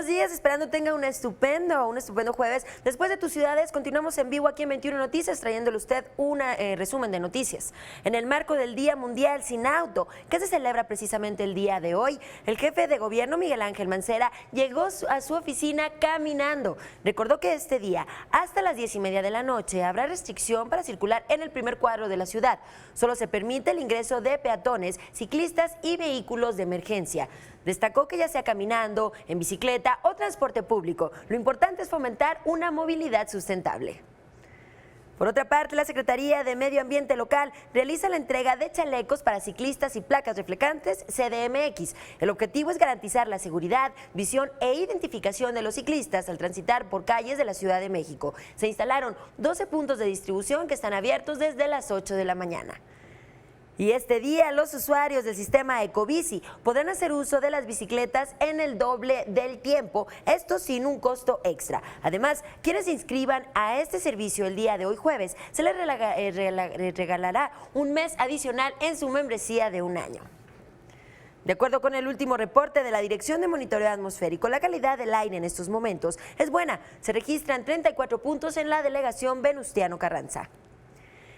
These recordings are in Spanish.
buenos días, esperando tenga un estupendo jueves. Después de tus ciudades, continuamos en vivo aquí en 21 Noticias, trayéndole a usted un resumen de noticias. En el marco del Día Mundial Sin Auto, que se celebra precisamente el día de hoy, el jefe de gobierno, Miguel Ángel Mancera, llegó a su oficina caminando. Recordó que este día, hasta las 10:30 de la noche, habrá restricción para circular en el primer cuadro de la ciudad. Solo se permite el ingreso de peatones, ciclistas y vehículos de emergencia. Destacó que ya sea caminando, en bicicleta o transporte público, lo importante es fomentar una movilidad sustentable. Por otra parte, la Secretaría de Medio Ambiente Local realiza la entrega de chalecos para ciclistas y placas reflejantes CDMX. El objetivo es garantizar la seguridad, visión e identificación de los ciclistas al transitar por calles de la Ciudad de México. Se instalaron 12 puntos de distribución que están abiertos desde las 8 de la mañana. Y este día los usuarios del sistema Ecobici podrán hacer uso de las bicicletas en el doble del tiempo, esto sin un costo extra. Además, quienes se inscriban a este servicio el día de hoy jueves, se les regalará un mes adicional en su membresía de un año. De acuerdo con el último reporte de la Dirección de Monitoreo Atmosférico, la calidad del aire en estos momentos es buena. Se registran 34 puntos en la delegación Venustiano Carranza.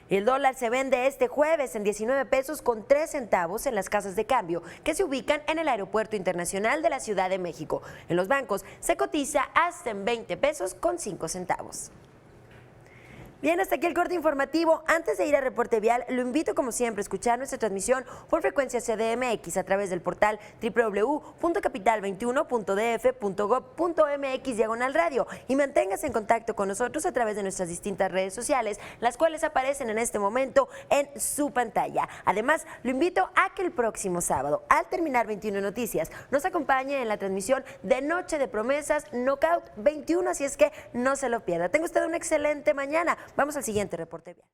El dólar se vende este jueves en 19 pesos con 3 centavos en las casas de cambio que se ubican en el Aeropuerto Internacional de la Ciudad de México. En los bancos se cotiza hasta en 20 pesos con 5 centavos. Bien, hasta aquí el corte informativo. Antes de ir a Reporte Vial, lo invito como siempre a escuchar nuestra transmisión por frecuencia CDMX a través del portal www.capital21.df.gov.mx/radio y manténgase en contacto con nosotros a través de nuestras distintas redes sociales, las cuales aparecen en este momento en su pantalla. Además, lo invito a que el próximo sábado, al terminar 21 Noticias, nos acompañe en la transmisión de Noche de Promesas Knockout 21, así es que no se lo pierda. Tenga usted una excelente mañana. Vamos al siguiente Reporte Vial.